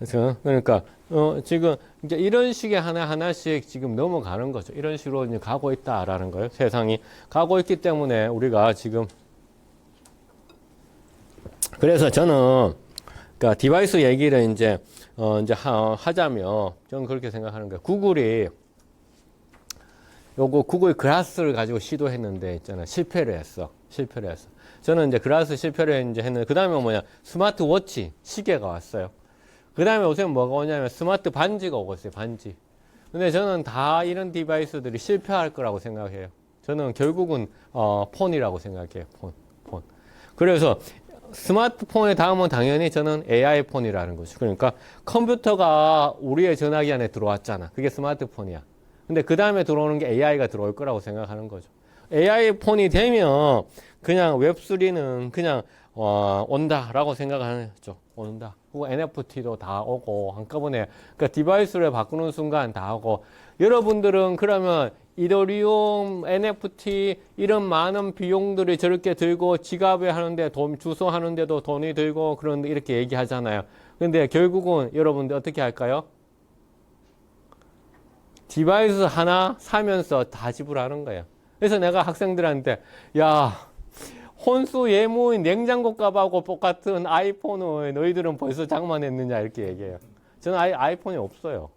그래서 그러니까 지금 이제 이런 식의 하나씩 지금 넘어가는 거죠. 이런 식으로 이제 가고 있다라는 거예요. 세상이 가고 있기 때문에 우리가 지금 그래서 저는 그러니까 디바이스 얘기를 이제 하자면 저는 그렇게 생각하는 거예요. 구글이 요거 구글 글라스를 가지고 시도했는데 있잖아. 실패를 했어. 저는 이제 글라스 실패를 이제 했는데 그다음에 뭐냐? 스마트워치 시계가 왔어요. 그 다음에 요새 뭐가 오냐면 스마트 반지가 오고 있어요, 반지. 근데 저는 다 이런 디바이스들이 실패할 거라고 생각해요. 저는 결국은, 폰이라고 생각해요, 폰. 그래서 스마트폰의 다음은 당연히 저는 AI 폰이라는 거죠. 그러니까 컴퓨터가 우리의 전화기 안에 들어왔잖아. 그게 스마트폰이야. 근데 그 다음에 들어오는 게 AI가 들어올 거라고 생각하는 거죠. AI 폰이 되면 그냥 웹3는 그냥 온다라고 생각하는 거죠. 온다. 그리고 NFT도 다 오고 한꺼번에 그러니까 디바이스를 바꾸는 순간 다 오고 여러분들은 그러면 이더리움, NFT 이런 많은 비용들이 저렇게 들고 지갑에 하는데 돈 주소 하는데도 돈이 들고 그런데 이렇게 얘기하잖아요. 근데 결국은 여러분들 어떻게 할까요? 디바이스 하나 사면서 다 지불하는 거예요. 그래서 내가 학생들한테 야 혼수 예무인 냉장고 값하고 똑같은 아이폰을 너희들은 벌써 장만했느냐 이렇게 얘기해요. 저는 아이폰이 없어요.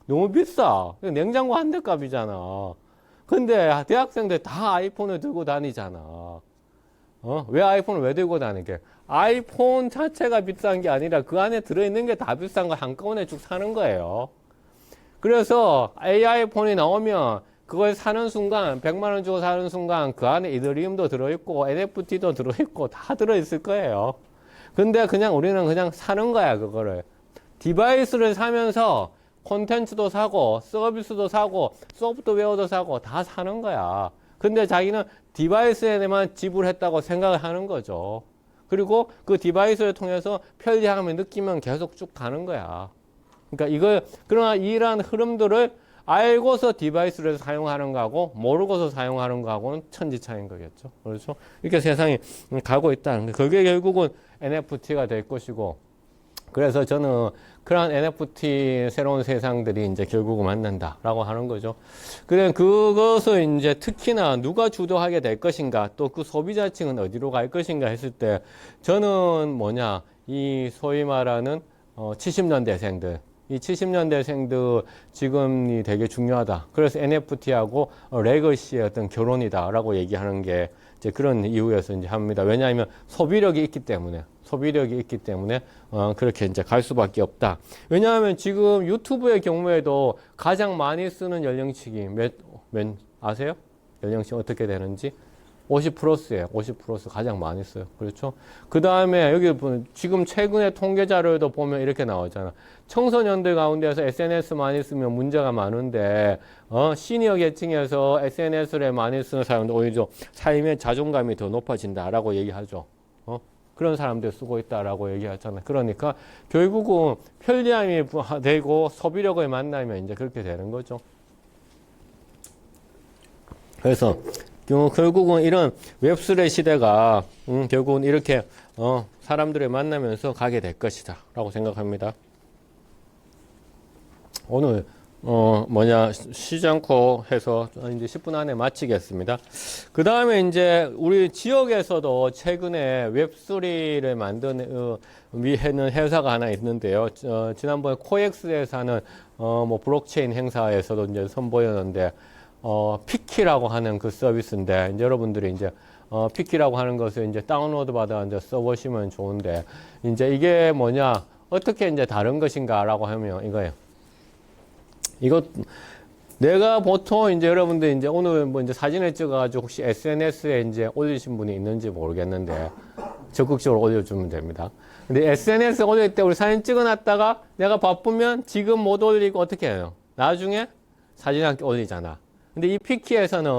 너무 비싸. 냉장고 한 대 값이잖아. 근데 대학생들 다 아이폰을 들고 다니잖아. 왜 아이폰을 왜 들고 다니게? 아이폰 자체가 비싼 게 아니라 그 안에 들어있는 게 다 비싼 거 한꺼번에 쭉 사는 거예요. 그래서 AI 폰이 나오면 그걸 사는 순간 100만 원 주고 사는 순간 그 안에 이더리움도 들어있고 NFT도 들어있고 다 들어있을 거예요. 근데 그냥 우리는 그냥 사는 거야 그거를. 디바이스를 사면서 콘텐츠도 사고 서비스도 사고 소프트웨어도 사고 다 사는 거야. 근데 자기는 디바이스에만 지불했다고 생각을 하는 거죠. 그리고 그 디바이스를 통해서 편리함을 느끼면 계속 쭉 가는 거야. 그러니까 그러나 이러한 흐름들을 알고서 디바이스를 사용하는 거하고 모르고서 사용하는 거하고는 천지 차이인 거겠죠. 그렇죠? 이렇게 세상이 가고 있다는 거. 그게 결국은 NFT가 될 것이고, 그래서 저는 그러한 NFT 새로운 세상들이 이제 결국은 만난다라고 하는 거죠. 그래 그것을 이제 특히나 누가 주도하게 될 것인가, 또 그 소비자층은 어디로 갈 것인가 했을 때 저는 이 소위 말하는 70년대생들 이 70년대생들 지금이 되게 중요하다. 그래서 NFT하고 레거시의 어떤 결혼이다라고 얘기하는 게 이제 그런 이유에서 이제 합니다. 왜냐하면 소비력이 있기 때문에 그렇게 이제 갈 수밖에 없다. 왜냐하면 지금 유튜브의 경우에도 가장 많이 쓰는 연령층이 아세요? 연령층 어떻게 되는지? 50 플러스예요. 50 플러스 가장 많이 써요. 그렇죠? 그 다음에 여기 지금 최근에 통계 자료도 보면 이렇게 나오잖아. 청소년들 가운데서 SNS 많이 쓰면 문제가 많은데 시니어 계층에서 SNS를 많이 쓰는 사람들 오히려 삶의 자존감이 더 높아진다라고 얘기하죠. 그런 사람들 쓰고 있다라고 얘기하잖아요. 그러니까 결국은 편리함이 되고 소비력을 만나면 이제 그렇게 되는 거죠. 그래서 결국은 이런 웹3의 시대가 결국은 이렇게 사람들을 만나면서 가게 될 것이다 라고 생각합니다. 오늘 쉬지 않고 해서 이제 10분 안에 마치겠습니다. 그 다음에 이제 우리 지역에서도 최근에 웹3를 만드는 위해는 회사가 하나 있는데요. 지난번에 코엑스에서 하는 블록체인 행사에서도 이제 선보였는데 피키라고 하는 그 서비스인데, 이제 여러분들이 이제, 피키라고 하는 것을 이제 다운로드 받아 이제 써보시면 좋은데, 이제 이게 어떻게 이제 다른 것인가 라고 하면 이거예요. 내가 보통 이제 여러분들 이제 오늘 이제 사진을 찍어가지고 혹시 SNS에 이제 올리신 분이 있는지 모르겠는데, 적극적으로 올려주면 됩니다. 근데 SNS에 올릴 때 우리 사진 찍어놨다가 내가 바쁘면 지금 못 올리고 어떻게 해요? 나중에 사진 함께 올리잖아. 근데 이 피키에서는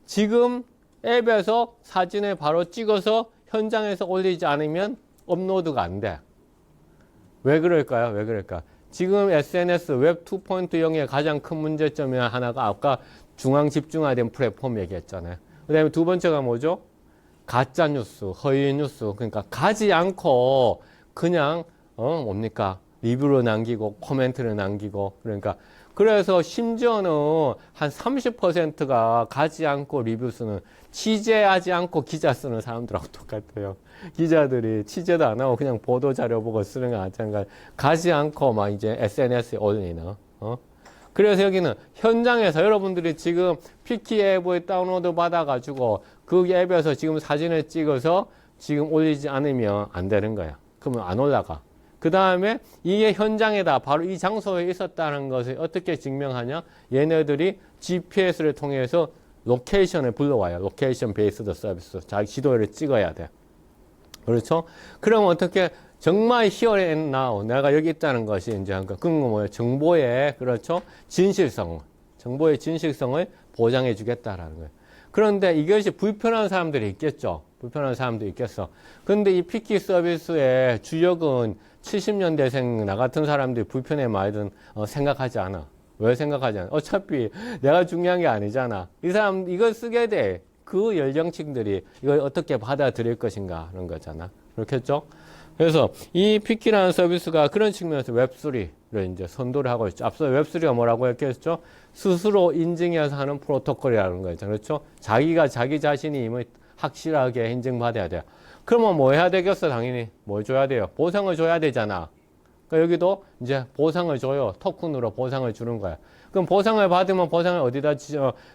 지금 앱에서 사진을 바로 찍어서 현장에서 올리지 않으면 업로드가 안 돼. 왜 그럴까요? 지금 SNS 웹 2.0의 가장 큰 문제점이 하나가 아까 중앙 집중화된 플랫폼 얘기했잖아요. 그 다음에 두 번째가 뭐죠? 가짜뉴스, 허위뉴스. 그러니까 가지 않고 그냥, 리뷰를 남기고 코멘트를 남기고 그러니까 그래서 심지어는 한 30%가 가지 않고 리뷰 쓰는 취재하지 않고 기자 쓰는 사람들하고 똑같아요. 기자들이 취재도 안 하고 그냥 보도 자료 보고 쓰는 거 마찬가지. 가지 않고 막 이제 SNS에 올리는. 그래서 여기는 현장에서 여러분들이 지금 피키 앱을 다운로드 받아가지고 그 앱에서 지금 사진을 찍어서 지금 올리지 않으면 안 되는 거야. 그러면 안 올라가. 그 다음에 이게 현장에다 바로 이 장소에 있었다는 것을 어떻게 증명하냐? 얘네들이 GPS를 통해서 로케이션을 불러와요. 로케이션 베이스드 서비스. 자기 지도를 찍어야 돼. 그렇죠? 그럼 어떻게 정말 here and now 내가 여기 있다는 것이 이제 그건 뭐예요? 정보의 그렇죠? 정보의 진실성을 보장해 주겠다라는 거예요. 그런데 이것이 불편한 사람들이 있겠죠. 불편한 사람도 있겠어. 근데 이 피키 서비스의 주역은 70년대생 나 같은 사람들이 불편해 말든 생각하지 않아. 왜 생각하지 않아? 어차피 내가 중요한 게 아니잖아. 이 사람 이걸 쓰게 돼. 그 연령층들이 이걸 어떻게 받아들일 것인가 하는 거잖아. 그렇겠죠? 그래서 이 피키라는 서비스가 그런 측면에서 웹3를 이제 선도를 하고 있죠. 앞서 웹3가 뭐라고 했겠죠? 스스로 인증해서 하는 프로토콜이라는 거죠. 그렇죠? 자기가 자기 자신이 임을 확실하게 인증받아야 돼요. 그러면 뭐 해야 되겠어? 당연히 뭘 줘야 돼요? 보상을 줘야 되잖아. 그러니까 여기도 이제 보상을 줘요. 토큰으로 보상을 주는 거야. 그럼 보상을 받으면 보상을 어디다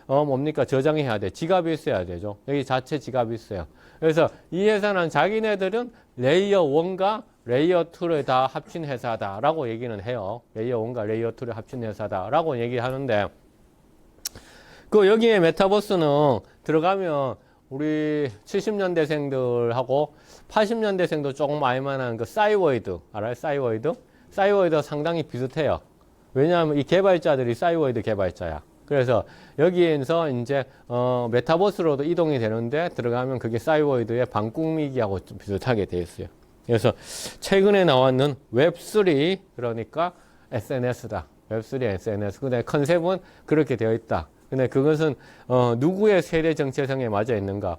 뭡니까? 저장해야 돼. 지갑이 있어야 되죠. 여기 자체 지갑이 있어요. 그래서 이 회사는 자기네들은 레이어 1과 레이어 2를 다 합친 회사다라고 얘기는 해요. 레이어 1과 레이어 2를 합친 회사다라고 얘기하는데 그 여기에 메타버스는 들어가면 우리 70년대생들하고 80년대생도 조금 알만한 그 싸이월드 알아요? 싸이월드? 싸이월드가 상당히 비슷해요. 왜냐하면 이 개발자들이 싸이월드 개발자야. 그래서 여기에서 이제 메타버스로도 이동이 되는데 들어가면 그게 싸이월드의 방꿈이기하고 좀 비슷하게 되어 있어요. 그래서 최근에 나왔는 웹3 그러니까 SNS다. 웹3 SNS. 근데 컨셉은 그렇게 되어 있다. 근데 그것은 누구의 세대 정체성에 맞아 있는가?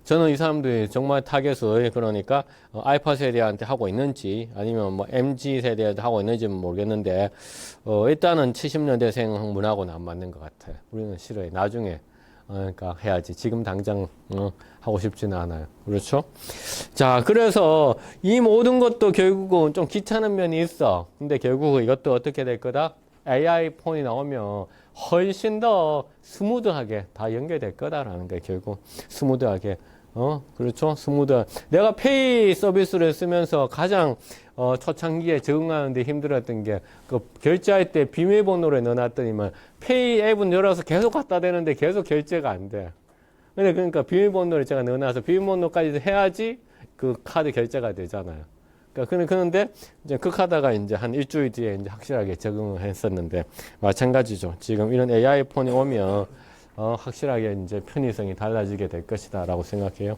저는 이 사람들이 정말 타겟을 그러니까 알파 세대한테 하고 있는지 아니면 뭐 MZ 세대한테 하고 있는지는 모르겠는데 일단은 70년대생 문화하고는 안 맞는 것 같아요. 우리는 싫어요. 나중에 그러니까 해야지. 지금 당장 하고 싶지는 않아요. 그렇죠? 자, 그래서 이 모든 것도 결국은 좀 귀찮은 면이 있어. 근데 결국 이것도 어떻게 될 거다? AI 폰이 나오면 훨씬 더 스무드하게 다 연결될 거다라는 거예요. 결국 스무드하게 그렇죠? 스무드. 내가 페이 서비스를 쓰면서 가장 초창기에 적응하는데 힘들었던 게 그 결제할 때 비밀번호를 넣어놨더니만 페이 앱은 열어서 계속 갖다 대는데 계속 결제가 안 돼. 근데 그러니까 비밀번호를 제가 넣어놔서 비밀번호까지 해야지 그 카드 결제가 되잖아요. 그런데 이제 그 카드가 이제 한 일주일 뒤에 이제 확실하게 적응을 했었는데 마찬가지죠. 지금 이런 AI 폰이 오면 확실하게 이제 편의성이 달라지게 될 것이다라고 생각해요.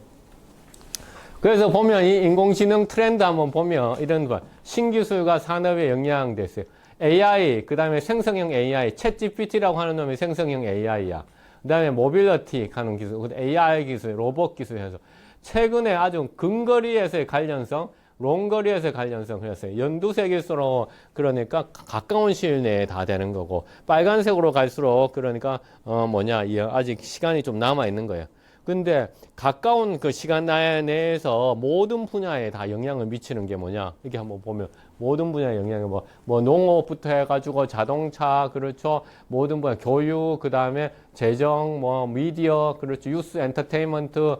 그래서 보면 이 인공지능 트렌드 한번 보면 이런 거 신기술과 산업에 영향됐어요. AI 그다음에 생성형 AI, 챗GPT라고 하는 놈이 생성형 AI야. 그다음에 모빌리티 하는 기술, AR 기술, 로봇 기술에서 최근에 아주 근거리에서의 관련성 롱거리에서의 관련성 그랬어요. 연두색일수록 그러니까 가까운 시일 내에 다 되는 거고 빨간색으로 갈수록 그러니까 아직 시간이 좀 남아 있는 거예요. 근데 가까운 그 시간 내에서 모든 분야에 다 영향을 미치는 게 뭐냐? 이렇게 한번 보면 모든 분야에 영향을 뭐 농업부터 해가지고 자동차 그렇죠? 모든 분야 교육 그다음에 재정 뭐 미디어 그렇죠? 뉴스 엔터테인먼트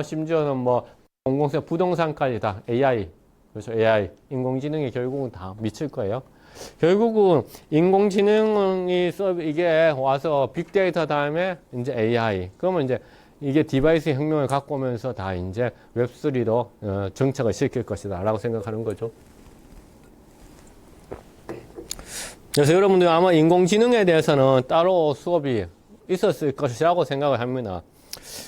심지어는 뭐 공공세 부동산까지 다 AI 그렇죠. AI, 인공지능이 결국은 다 미칠 거예요. 결국은 인공지능이 이게 와서 빅데이터 다음에 이제 AI. 그러면 이제 이게 디바이스 혁명을 갖고 오면서 다 이제 웹3도 정착을 시킬 것이다 라고 생각하는 거죠. 그래서 여러분들 아마 인공지능에 대해서는 따로 수업이 있었을 것이라고 생각을 합니다.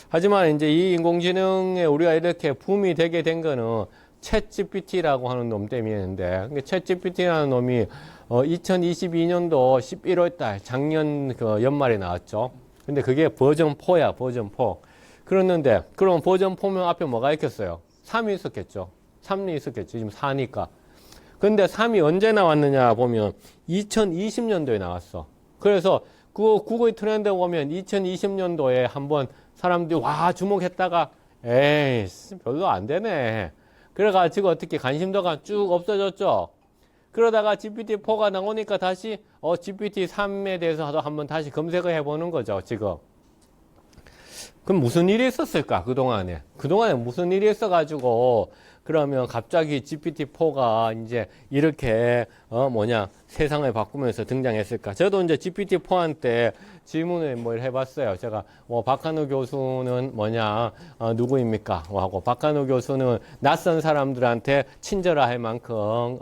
하지만 이제 이 인공지능에 우리가 이렇게 붐이 되게 된 거는 챗 GPT라고 하는 놈 때문인데, 챗 GPT라는 놈이 2022년도 11월 달 작년 그 연말에 나왔죠. 근데 그게 버전 4야, 버전 4. 그랬는데, 그럼 버전 4면 앞에 뭐가 있겠어요? 3이 있었겠죠. 3이 있었겠죠. 지금 4니까. 근데 3이 언제 나왔느냐 보면 2020년도에 나왔어. 그래서 그 구글 트렌드 보면 2020년도에 한번 사람들이 와 주목했다가 에이 별로 안 되네. 그래가지고 어떻게 관심도가 쭉 없어졌죠. 그러다가 GPT-4가 나오니까 다시 GPT-3에 대해서도 한번 다시 검색을 해보는 거죠, 지금. 그럼 무슨 일이 있었을까, 그동안에? 그동안에 무슨 일이 있어가지고, 그러면 갑자기 GPT-4가 이제 이렇게, 세상을 바꾸면서 등장했을까? 저도 이제 GPT-4한테 질문을 뭘 해봤어요. 제가, 박한우 교수는 누구입니까? 하고, 박한우 교수는 낯선 사람들한테 친절할 만큼,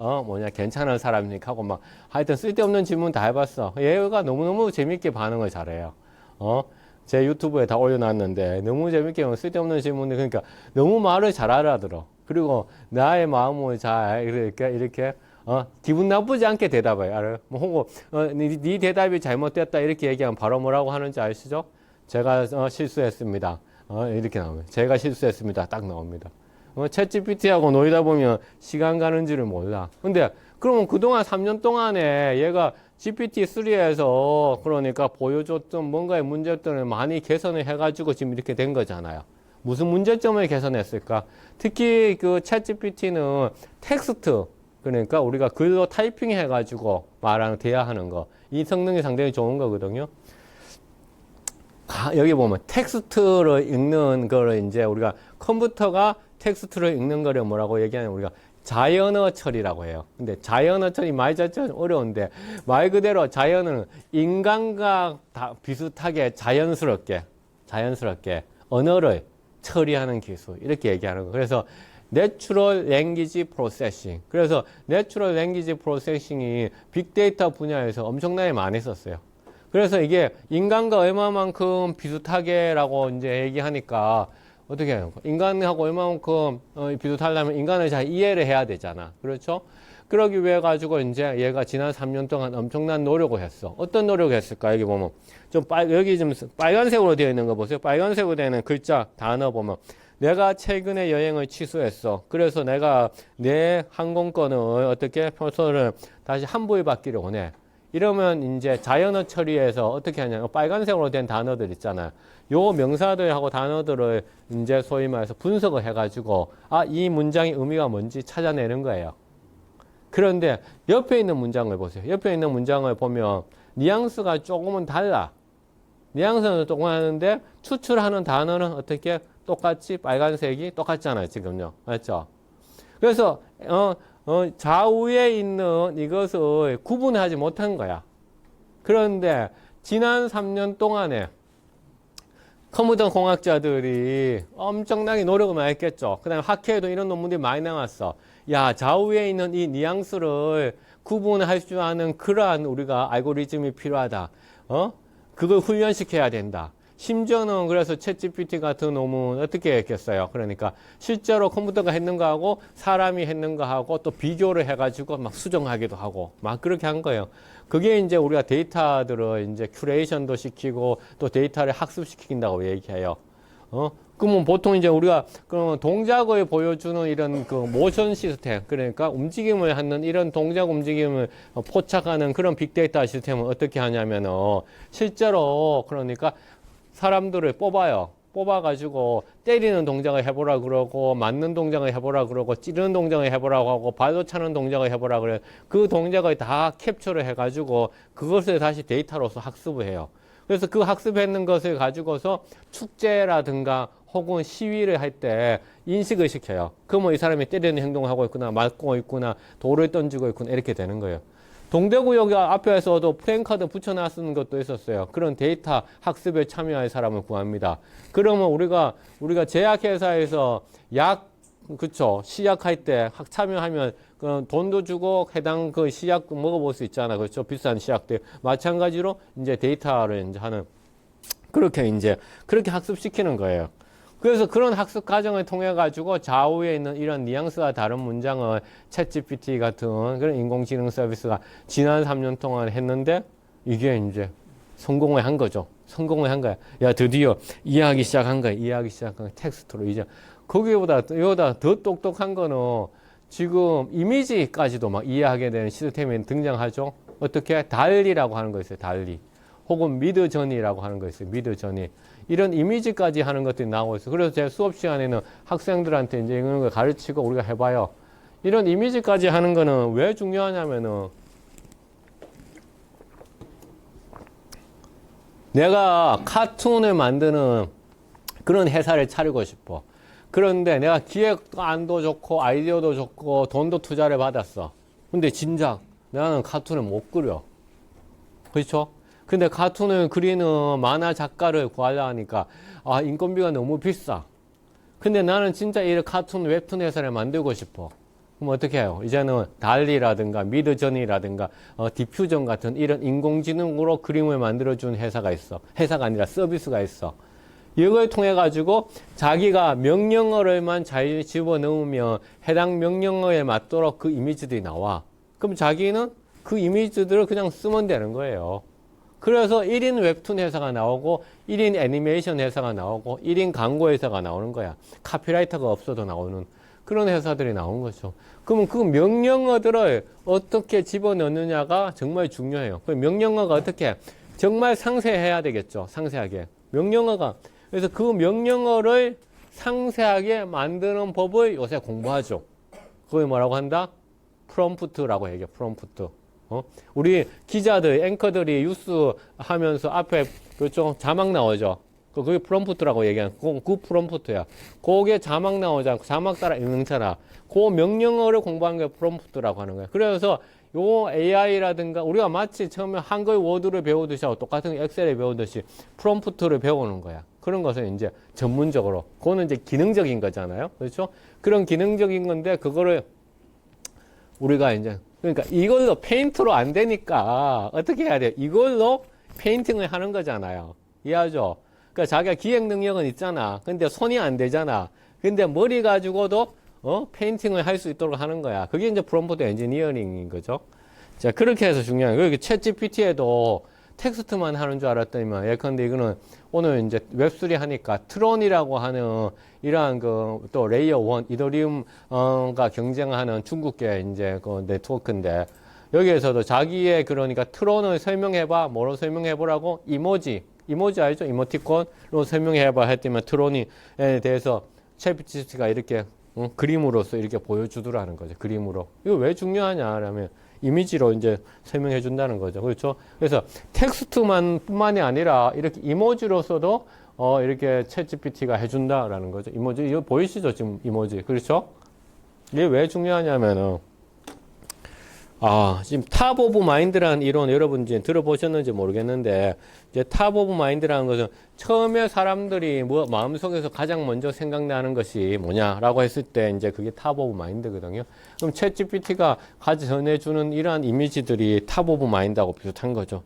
괜찮은 사람입니까? 하고 막, 하여튼 쓸데없는 질문 다 해봤어. 얘가 너무너무 재밌게 반응을 잘해요. 제 유튜브에 다 올려놨는데 너무 재밌게 쓸데없는 질문들 그러니까 너무 말을 잘 알아들어. 그리고 나의 마음을 잘 이렇게 기분 나쁘지 않게 대답해요. 알아요? 혹은 네 대답이 잘못됐다 이렇게 얘기하면 바로 뭐라고 하는지 아시죠? 제가 실수했습니다. 이렇게 나옵니다. 제가 실수했습니다. 딱 나옵니다. 챗 GPT하고 놀다 보면 시간 가는 줄을 몰라. 근데 그러면 그동안 3년 동안에 얘가 GPT-3에서 그러니까 보여줬던 뭔가의 문제점을 많이 개선을 해가지고 지금 이렇게 된 거잖아요. 무슨 문제점을 개선했을까? 특히 그 챗 GPT는 텍스트, 그러니까 우리가 글로 타이핑 해가지고 말하는, 대화하는 거. 이 성능이 상당히 좋은 거거든요. 여기 보면 텍스트를 읽는 거를 이제 우리가 컴퓨터가 텍스트를 읽는 거를 뭐라고 얘기하냐면 우리가 자연어 처리라고 해요. 근데 자연어 처리 말 자체는 어려운데 말 그대로 자연어는 인간과 다 비슷하게 자연스럽게 언어를 처리하는 기술 이렇게 얘기하는 거. 그래서 Natural Language Processing. 그래서 Natural Language Processing이 빅데이터 분야에서 엄청나게 많이 썼어요. 그래서 이게 인간과 얼마만큼 비슷하게라고 이제 얘기하니까 어떻게 해요? 인간하고 얼마만큼 비슷하려면 인간을 잘 이해를 해야 되잖아. 그렇죠? 그러기 위해 가지고 이제 얘가 지난 3년 동안 엄청난 노력을 했어. 어떤 노력을 했을까? 여기 보면 여기 좀 빨간색으로 되어 있는 거 보세요. 빨간색으로 되어 있는 글자, 단어 보면 내가 최근에 여행을 취소했어. 그래서 내가 내 항공권을 어떻게 표소를 다시 환불받기를 원해. 이러면 이제 자연어 처리에서 어떻게 하냐면 빨간색으로 된 단어들 있잖아요. 요 명사들하고 단어들을 이제 소위 말해서 분석을 해가지고 이 문장의 의미가 뭔지 찾아내는 거예요. 그런데 옆에 있는 문장을 보세요. 옆에 있는 문장을 보면 뉘앙스가 조금은 달라. 뉘앙스는 조금 하는데 추출하는 단어는 어떻게 똑같이 빨간색이 똑같잖아요. 지금요. 맞죠? 그래서 좌우에 있는 이것을 구분하지 못한 거야. 그런데 지난 3년 동안에 컴퓨터 공학자들이 엄청나게 노력을 많이 했겠죠. 그 다음에 학회에도 이런 논문들이 많이 나왔어. 야, 좌우에 있는 이 뉘앙스를 구분할 줄 아는 그러한 우리가 알고리즘이 필요하다. 그걸 훈련시켜야 된다. 심지어는 그래서 챗GPT 같은 놈은 어떻게 했겠어요? 그러니까 실제로 컴퓨터가 했는 거하고 사람이 했는 거하고 또 비교를 해가지고 막 수정하기도 하고 막 그렇게 한 거예요. 그게 이제 우리가 데이터들을 이제 큐레이션도 시키고 또 데이터를 학습시킨다고 얘기해요. 그러면 보통 이제 우리가 그러면 동작을 보여주는 이런 그 모션 시스템, 그러니까 움직임을 하는 이런 동작 움직임을 포착하는 그런 빅데이터 시스템은 어떻게 하냐면은 실제로 그러니까 사람들을 뽑아요. 뽑아가지고 때리는 동작을 해보라 그러고 맞는 동작을 해보라 그러고 찌르는 동작을 해보라고 하고 발로 차는 동작을 해보라 그래요. 그 동작을 다 캡처를 해가지고 그것을 다시 데이터로서 학습을 해요. 그래서 그 학습했는 것을 가지고서 축제라든가 혹은 시위를 할 때 인식을 시켜요. 그러면 이 사람이 때리는 행동을 하고 있구나, 맞고 있구나, 돌을 던지고 있구나 이렇게 되는 거예요. 동대구역 앞에서도 프랭카드 붙여놨는 것도 있었어요. 그런 데이터 학습에 참여할 사람을 구합니다. 그러면 우리가 제약회사에서 그쵸, 시약할 때 참여하면 그 돈도 주고 해당 그 시약 먹어볼 수 있잖아. 그렇죠? 비싼 시약들. 마찬가지로 이제 데이터를 이제 하는 그렇게 학습시키는 거예요. 그래서 그런 학습 과정을 통해 가지고 좌우에 있는 이런 뉘앙스가 다른 문장을 챗GPT 같은 그런 인공지능 서비스가 지난 3년 동안 했는데 이게 이제 성공을 한 거죠. 성공을 한 거야. 야, 드디어 이해하기 시작한 거야. 텍스트로 이제 거기보다 더 똑똑한 거는 지금 이미지까지도 막 이해하게 되는 시스템이 등장하죠. 어떻게? 달리라고 하는 거 있어요. 달리. 혹은 미드저니라고 하는 거 있어요. 미드저니. 이런 이미지까지 하는 것들이 나오고 있어요. 그래서 제 수업 시간에는 학생들한테 이제 이런 걸 가르치고 우리가 해봐요. 이런 이미지까지 하는 거는 왜 중요하냐면은 내가 카툰을 만드는 그런 회사를 차리고 싶어. 그런데 내가 기획안도 좋고 아이디어도 좋고 돈도 투자를 받았어. 근데 진작 나는 카툰을 못 그려. 그렇죠? 근데 카툰을 그리는 만화 작가를 구하려 하니까 인건비가 너무 비싸. 근데 나는 진짜 이 카툰 웹툰 회사를 만들고 싶어. 그럼 어떻게 해요? 이제는 달리라든가 미드저니라든가 디퓨전 같은 이런 인공지능으로 그림을 만들어준 회사가 있어. 회사가 아니라 서비스가 있어. 이걸 통해 가지고 자기가 명령어를만 잘 집어넣으면 해당 명령어에 맞도록 그 이미지들이 나와. 그럼 자기는 그 이미지들을 그냥 쓰면 되는 거예요. 그래서 1인 웹툰 회사가 나오고 1인 애니메이션 회사가 나오고 1인 광고 회사가 나오는 거야. 카피라이터가 없어도 나오는 그런 회사들이 나온 거죠. 그러면 그 명령어들을 어떻게 집어넣느냐가 정말 중요해요. 그 명령어가 어떻게 정말 상세해야 되겠죠. 상세하게. 명령어가 그래서 그 명령어를 상세하게 만드는 법을 요새 공부하죠. 그걸 뭐라고 한다? 프롬프트라고 얘기해. 프롬프트. 우리 기자들, 앵커들이 뉴스 하면서 앞에 그쪽 자막 나오죠. 그게 프롬프트라고 얘기하는 그 프롬프트야. 그게 자막 나오지 않고 자막 따라 읽는잖아. 그 명령어를 공부하는 게 프롬프트라고 하는 거야. 그래서 요 AI라든가 우리가 마치 처음에 한글 워드를 배우듯이 하고 똑같은 엑셀을 배우듯이 프롬프트를 배우는 거야. 그런 것은 이제 전문적으로. 그거는 이제 기능적인 거잖아요. 그렇죠? 그런 기능적인 건데 그거를 우리가 이제 그러니까 이걸로 페인트로 안 되니까 어떻게 해야 돼요? 이걸로 페인팅을 하는 거잖아요. 이해하죠? 그러니까 자기가 기획 능력은 있잖아. 근데 손이 안 되잖아. 근데 머리 가지고도 페인팅을 할 수 있도록 하는 거야. 그게 이제 프롬프트 엔지니어링인 거죠. 자, 그렇게 해서 중요한 거예요. 챗 GPT에도 텍스트만 하는 줄 알았더니만 예컨대 이거는 오늘 이제 웹3 하니까 트론이라고 하는 이러한 그 또 레이어 1 이더리움과 경쟁하는 중국계 이제 그 네트워크인데 여기에서도 자기의 그러니까 트론을 설명해봐. 뭐로 설명해보라고? 이모지 알죠? 이모티콘으로 설명해봐 했더니 트론에 대해서 챗GPT가 이렇게 그림으로서 이렇게 보여주더라는 거죠. 그림으로. 이거 왜 중요하냐라면 이미지로 이제 설명해 준다는 거죠. 그렇죠? 그래서 텍스트만 뿐만이 아니라 이렇게 이모지로서도 이렇게 챗 GPT가 해준다라는 거죠. 이모지, 이거 보이시죠? 지금 이모지. 그렇죠? 이게 왜 중요하냐면은, 지금 탑 오브 마인드라는 이론 여러분 이제 들어보셨는지 모르겠는데, 이제 탑 오브 마인드라는 것은 처음에 사람들이 마음속에서 가장 먼저 생각나는 것이 뭐냐라고 했을 때 이제 그게 탑 오브 마인드거든요. 그럼 챗 GPT가 같이 전해주는 이러한 이미지들이 탑 오브 마인드하고 비슷한 거죠.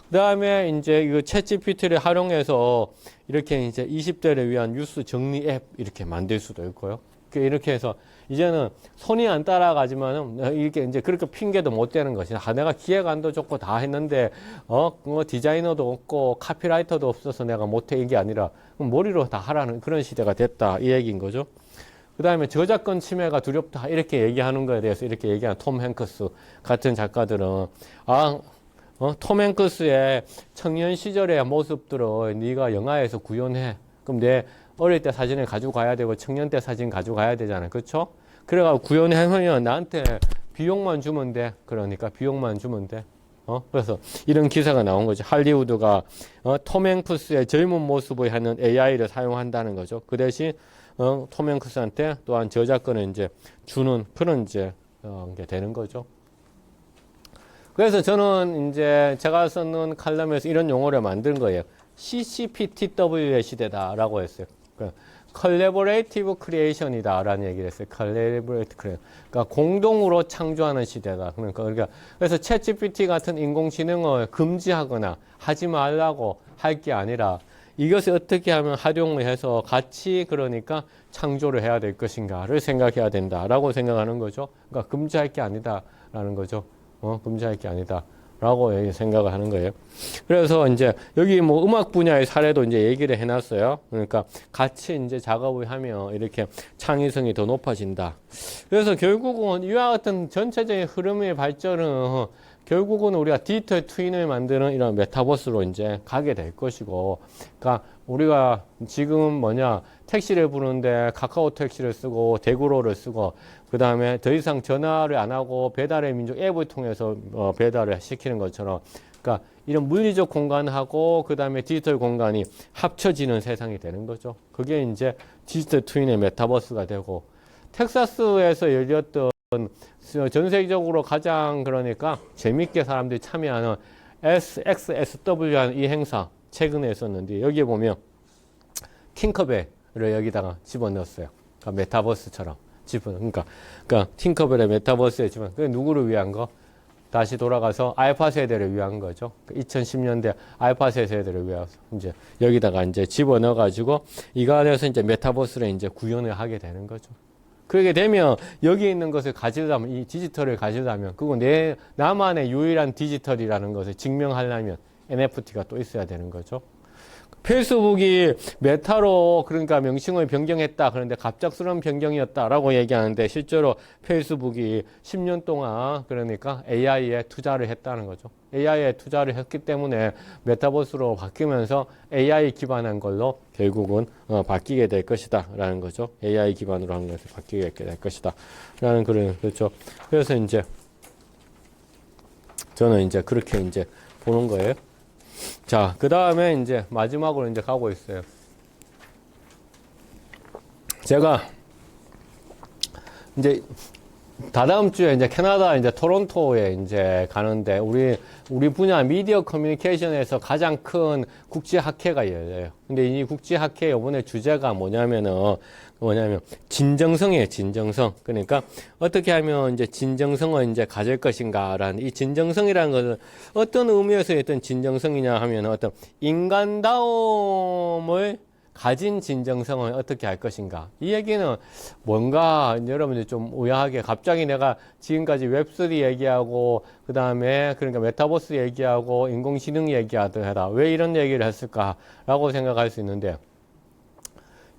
그 다음에 이제 이거 챗 GPT를 활용해서 이렇게 이제 20대를 위한 뉴스 정리 앱 이렇게 만들 수도 있고요. 이렇게 해서 이제는 손이 안 따라가지만은 이렇게 이제 그렇게 핑계도 못 대는 것이 내가 기획안도 좋고 다 했는데 디자이너도 없고 카피라이터도 없어서 내가 못해 이게 아니라 머리로 다 하라는 그런 시대가 됐다 이 얘기인 거죠. 그 다음에 저작권 침해가 두렵다 이렇게 얘기하는 거에 대해서 이렇게 얘기하는 톰 행크스 같은 작가들은 톰 행크스의 청년 시절의 모습들을 네가 영화에서 구현해. 그럼 내 어릴 때 사진을 가지고 가야 되고 청년 때 사진 가지고 가야 되잖아요. 그렇죠? 그래가지고 구현하면 나한테 비용만 주면 돼. 그러니까 비용만 주면 돼. 그래서 이런 기사가 나온 거죠. 할리우드가 톰 행크스의 젊은 모습을 하는 AI를 사용한다는 거죠. 그 대신 톰 행크스한테 또한 저작권을 이제 주는 그런 이제 게 되는 거죠. 그래서 저는 이제 제가 썼는 칼럼에서 이런 용어를 만든 거예요. CCPTW의 시대다라고 했어요. 컬래버레이티브 크리에이션이다라는 얘기를 했어요. 컬래버레이티브 크리에이션. 그러니까 공동으로 창조하는 시대다. 그래서 챗GPT 같은 인공지능을 금지하거나 하지 말라고 할 게 아니라 이것을 어떻게 하면 활용을 해서 같이 그러니까 창조를 해야 될 것인가를 생각해야 된다라고 생각하는 거죠. 그러니까 금지할 게 아니다라는 거죠. 금지할 게 아니다라고 라고 생각을 하는 거예요. 그래서 이제 여기 뭐 음악 분야의 사례도 이제 얘기를 해놨어요. 그러니까 같이 이제 작업을 하면 이렇게 창의성이 더 높아진다. 그래서 결국은 이와 같은 전체적인 흐름의 발전은 결국은 우리가 디지털 트윈을 만드는 이런 메타버스로 이제 가게 될 것이고, 그러니까 우리가 지금 뭐냐, 택시를 부르는데 카카오 택시를 쓰고 대구로를 쓰고, 그 다음에 더 이상 전화를 안 하고 배달의 민족 앱을 통해서 배달을 시키는 것처럼, 그러니까 이런 물리적 공간하고 그 다음에 디지털 공간이 합쳐지는 세상이 되는 거죠. 그게 이제 디지털 트윈의 메타버스가 되고, 텍사스에서 열렸던 전 세계적으로 가장 그러니까 재밌게 사람들이 참여하는 SXSW라는 이 행사 최근에 있었는데, 여기에 보면 팅커벨을 여기다가 집어넣었어요. 그러니까 메타버스처럼 그러니까 팅커벨의 메타버스에 집어넣은. 그게 누구를 위한 거? 다시 돌아가서 알파 세대를 위한 거죠. 2010년대 알파 세대를 위해서 이제 여기다가 이제 집어넣어 가지고 이거 안에서 이제 메타버스를 이제 구현을 하게 되는 거죠. 그렇게 되면 여기 있는 것을 가지려면, 이 디지털을 가지려면, 그거 나만의 유일한 디지털이라는 것을 증명하려면 NFT가 또 있어야 되는 거죠. 페이스북이 메타로 그러니까 명칭을 변경했다. 그런데 갑작스러운 변경이었다라고 얘기하는데, 실제로 페이스북이 10년 동안 그러니까 AI에 투자를 했다는 거죠. AI에 투자를 했기 때문에 메타버스로 바뀌면서 AI 기반한 걸로 결국은 바뀌게 될 것이다 라는 거죠. AI 기반으로 한 것을 바뀌게 될 것이다 라는 그런, 그렇죠. 그래서 이제 저는 이제 그렇게 이제 보는 거예요. 자, 그 다음에 이제 마지막으로 이제 가고 있어요. 제가 이제 다다음 주에 이제 캐나다 이제 토론토에 이제 가는데, 우리 분야 미디어 커뮤니케이션에서 가장 큰 국제 학회가 열려요. 근데 이 국제 학회 이번에 주제가 뭐냐면 진정성이에요, 진정성. 그러니까 어떻게 하면 이제 진정성을 이제 가질 것인가라는, 이 진정성이라는 것은 어떤 의미에서 어떤 진정성이냐 하면 어떤 인간다움을 가진 진정성을 어떻게 할 것인가. 이 얘기는 뭔가 여러분들 좀 의아하게, 갑자기 내가 지금까지 웹3 얘기하고 그 다음에 그러니까 메타버스 얘기하고 인공지능 얘기하더라, 왜 이런 얘기를 했을까라고 생각할 수 있는데,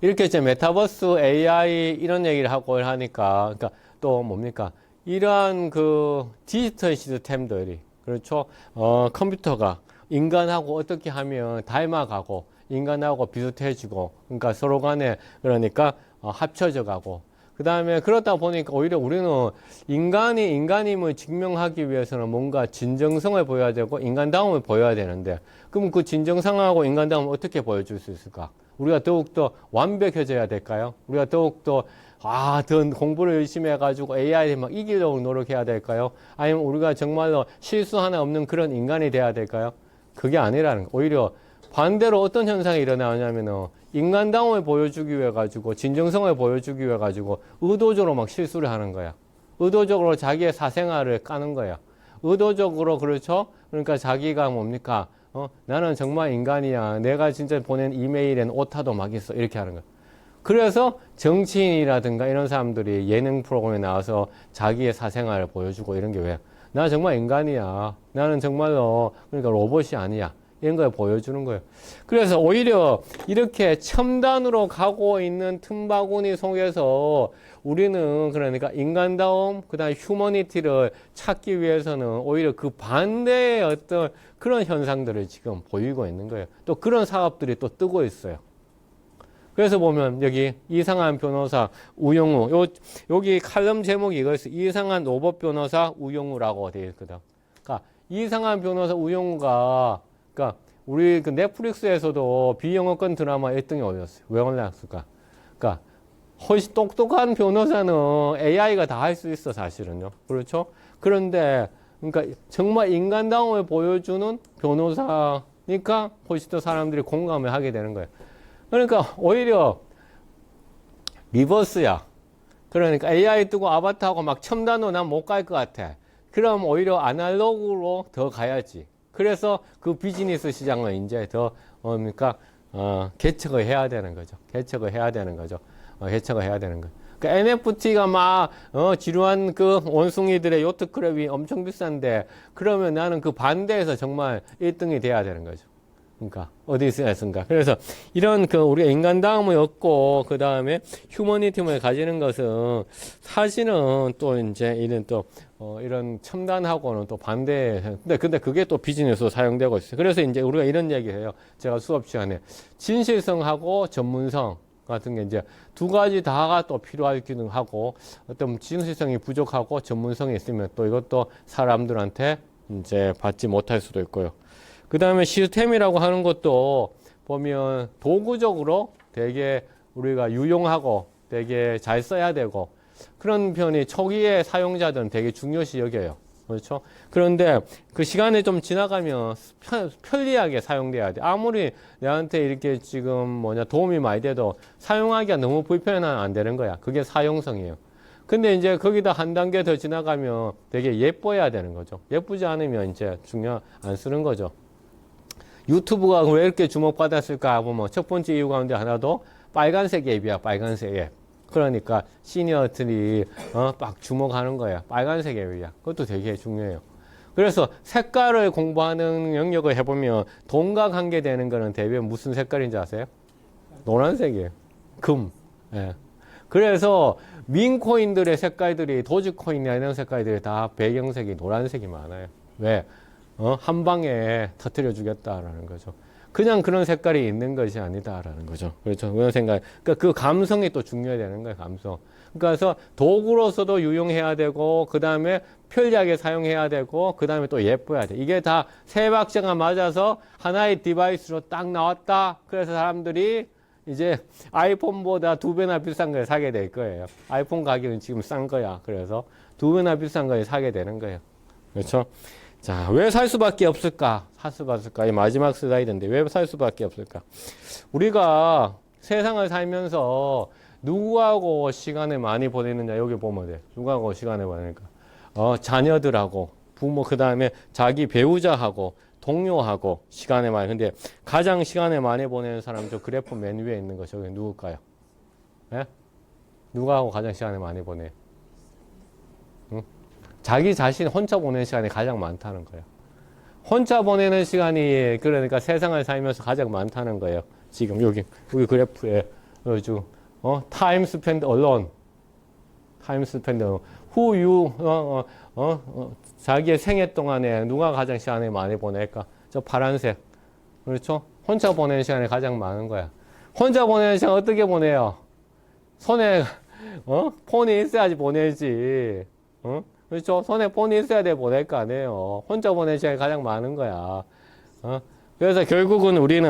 이렇게 이제 메타버스 AI 이런 얘기를 하고 하니까, 그러니까 또 뭡니까, 이러한 그 디지털 시스템들이, 그렇죠, 컴퓨터가 인간하고 어떻게 하면 닮아가고 인간하고 비슷해지고, 그러니까 서로 간에 그러니까 합쳐져 가고, 그 다음에 그러다 보니까 오히려 우리는 인간이 인간임을 증명하기 위해서는 뭔가 진정성을 보여야 되고 인간다움을 보여야 되는데, 그럼 그 진정성하고 인간다움을 어떻게 보여줄 수 있을까? 우리가 더욱더 완벽해져야 될까요? 우리가 더욱더 더 공부를 열심히 해가지고 AI를 막 이기려고 노력해야 될까요? 아니면 우리가 정말로 실수 하나 없는 그런 인간이 돼야 될까요? 그게 아니라는 거. 오히려 반대로 어떤 현상이 일어나냐면은 인간다움을 보여주기 위해 가지고, 진정성을 보여주기 위해 가지고 의도적으로 막 실수를 하는 거야. 의도적으로 자기의 사생활을 까는 거야. 의도적으로, 그렇죠? 그러니까 자기가 뭡니까? 나는 정말 인간이야. 내가 진짜 보낸 이메일엔 오타도 막 있어. 이렇게 하는 거야. 그래서 정치인이라든가 이런 사람들이 예능 프로그램에 나와서 자기의 사생활을 보여주고 이런 게 왜? 나 정말 인간이야. 나는 정말로 그러니까 로봇이 아니야. 이런 걸 보여주는 거예요. 그래서 오히려 이렇게 첨단으로 가고 있는 틈바구니 속에서 우리는 그러니까 인간다움, 그 다음에 휴머니티를 찾기 위해서는 오히려 그 반대의 어떤 그런 현상들을 지금 보이고 있는 거예요. 또 그런 사업들이 또 뜨고 있어요. 그래서 보면 여기 이상한 변호사 우영우, 여기 칼럼 제목이 이거였어요. 이상한 로봇 변호사 우영우라고 되어 있거든. 그러니까 이상한 변호사 우영우가, 그러니까 우리 그 넷플릭스에서도 비영어권 드라마 1등에 올렸어요. 왜 올랐을까? 그러니까 훨씬 똑똑한 변호사는 AI가 다 할 수 있어, 사실은요. 그렇죠? 그런데 그러니까 정말 인간다움을 보여주는 변호사니까 훨씬 더 사람들이 공감을 하게 되는 거예요. 그러니까 오히려 리버스야. 그러니까 AI 뜨고 아바타하고 막 첨단으로 난 못 갈 것 같아. 그럼 오히려 아날로그로 더 가야지. 그래서 그 비즈니스 시장을 이제 더 개척을 해야 되는 거죠. 개척을 해야 되는 거죠. 개척을 해야 되는 거죠. 그러니까 NFT가 막, 지루한 그 원숭이들의 요트클럽이 엄청 비싼데, 그러면 나는 그 반대에서 정말 1등이 돼야 되는 거죠. 그러니까, 어디서 했습니까? 그래서 이런 그 우리가 인간다움을 얻고, 그 다음에 휴머니즘을 가지는 것은 사실은 또 이제 이런 또, 이런 첨단하고는 또 반대. 근데 그게 또 비즈니스로 사용되고 있어요. 그래서 이제 우리가 이런 얘기 해요. 제가 수업 시간에. 진실성하고 전문성 같은 게 이제 두 가지 다가 또 필요할 기능하고, 어떤 진실성이 부족하고 전문성이 있으면 또 이것도 사람들한테 이제 받지 못할 수도 있고요. 그 다음에 시스템이라고 하는 것도 보면 도구적으로 되게 우리가 유용하고 되게 잘 써야 되고 그런 편이 초기에 사용자들은 되게 중요시 여겨요. 그렇죠? 그런데 그 시간이 좀 지나가면 편리하게 사용돼야 돼. 아무리 내한테 이렇게 지금 도움이 많이 돼도 사용하기가 너무 불편하면 안 되는 거야. 그게 사용성이에요. 근데 이제 거기다 한 단계 더 지나가면 되게 예뻐야 되는 거죠. 예쁘지 않으면 이제 안 쓰는 거죠. 유튜브가 왜 이렇게 주목받았을까 보면 첫 번째 이유 가운데 하나도 빨간색 앱이야, 빨간색 앱. 그러니까 시니어들이 막 주목하는 거야. 빨간색 앱이야. 그것도 되게 중요해요. 그래서 색깔을 공부하는 영역을 해보면 돈과 관계되는 거는 대부분 무슨 색깔인지 아세요? 노란색이에요. 금. 예. 그래서 민코인들의 색깔들이 도지코인이나 이런 색깔들이 다 배경색이 노란색이 많아요. 왜? 한 방에 터뜨려 주겠다라는 거죠. 그냥 그런 색깔이 있는 것이 아니다라는 거죠. 그렇죠. 그런 생각. 그러니까 그 감성이 또 중요해야 되는 거예요, 감성. 그래서 도구로서도 유용해야 되고, 그 다음에 편리하게 사용해야 되고, 그 다음에 또 예뻐야 돼. 이게 다 세 박자가 맞아서 하나의 디바이스로 딱 나왔다. 그래서 사람들이 이제 아이폰보다 2배나 비싼 걸 사게 될 거예요. 아이폰 가격은 지금 싼 거야. 그래서 2배나 비싼 걸 사게 되는 거예요. 그렇죠? 자, 왜 살 수밖에 없을까? 살 수밖에 없을까? 이 마지막 슬라이드인데 왜 살 수밖에 없을까? 우리가 세상을 살면서 누구하고 시간을 많이 보내느냐 여기 보면 돼. 누구하고 시간을 보내니까 자녀들하고 부모 그 다음에 자기 배우자하고 동료하고 시간을 많이. 근데 가장 시간을 많이 보내는 사람 저 그래프 맨 위에 있는 거 저기 누굴까요? 예? 누구하고 가장 시간을 많이 보내? 응? 자기 자신 혼자 보내는 시간이 가장 많다는 거예요. 혼자 보내는 시간이 그러니까 세상을 살면서 가장 많다는 거예요. 지금 여기 그래프에 쭉 time spent alone, time spent alone. who you 자기의 생애 동안에 누가 가장 시간을 많이 보낼까? 저 파란색. 그렇죠? 혼자 보내는 시간이 가장 많은 거야. 혼자 보내는 시간 어떻게 보내요? 손에 폰이 있어야지 보내지. 그렇죠? 손에 폰이 있어야 돼 보낼 거 아니에요. 혼자 보내는 시간이 가장 많은 거야. 그래서 결국은 우리는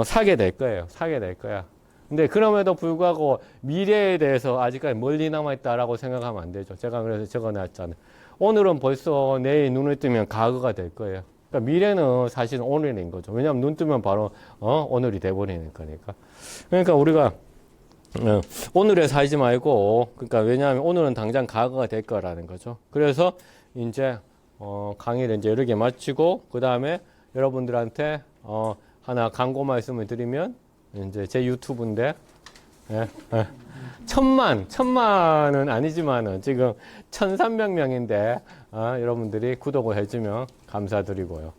사게 될 거예요. 사게 될 거야. 근데 그럼에도 불구하고 미래에 대해서 아직까지 멀리 남아있다라고 생각하면 안 되죠. 제가 그래서 적어놨잖아요. 오늘은 벌써 내일 눈을 뜨면 과거가 될 거예요. 그러니까 미래는 사실은 오늘인 거죠. 왜냐하면 눈 뜨면 바로 오늘이 돼버리는 거니까. 그러니까 우리가 오늘에 살지 말고, 그러니까 왜냐하면 오늘은 당장 과거가 될 거라는 거죠. 그래서 이제 강의를 이제 여러 개 마치고 그 다음에 여러분들한테 하나 광고 말씀을 드리면 이제 제 유튜브인데 천만은 아니지만은 지금 1300명인데 여러분들이 구독을 해주면 감사드리고요.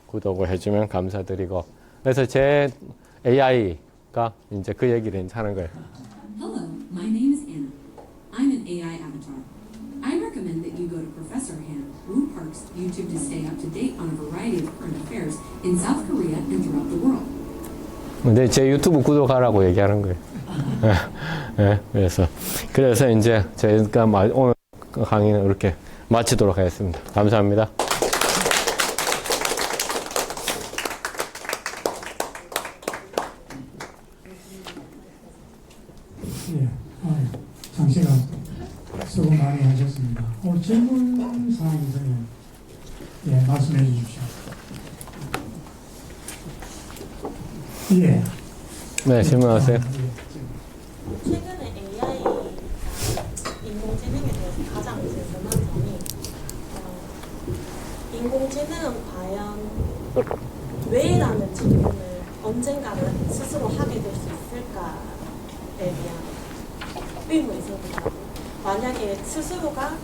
구독을 해주면 감사드리고 그래서 제 AI가 이제 그 얘기를 이제 하는 거예요. Hello, my name is Anna. I'm an AI avatar. I recommend that you go to Professor Han Woo Park's YouTube to stay up to date on a variety of current affairs in South Korea and throughout the world. 근데 제 유튜브 구독하라고 얘기하는 거예요. 그래서 이제 저희가 오늘 강의는 이렇게 마치도록 하겠습니다. 감사합니다. 예, 장시간 수고 많이 하셨습니다. 오늘 질문 사항 있으면 말씀해 주십시오. 예. 네, 질문하세요. 최근에 AI가 인공지능에 대해서 가장 궁금한 점이 인공지능은 과연 왜라는 질문을 언젠가는 스스로 하게 될 수 있을까에 대한 의문이십니다. 만약에 스스로가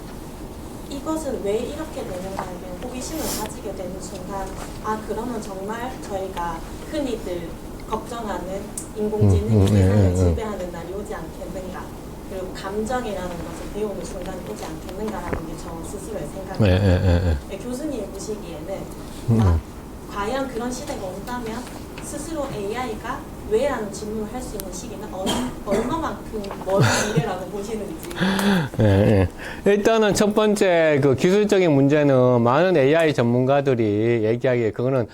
이것은 왜 이렇게 되는가에 대한 호기심을 가지게 되는 순간, 아 그러면 정말 저희가 흔히들 걱정하는 인공지능이 세상을 지배하는 날이 오지 않겠는가, 그리고 감정이라는 것을 배우는 순간이 오지 않겠는가라는 게 저 스스로의 생각입니다. 교수님이 보시기에는 과연 그런 시대가 온다면 스스로 AI가 왜라는 질문을 할 수 있는 시기는 얼마만큼 먼 미래라고 보시는지. 예. 일단은 첫 번째 그 기술적인 문제는 많은 AI 전문가들이 얘기하기에 그거는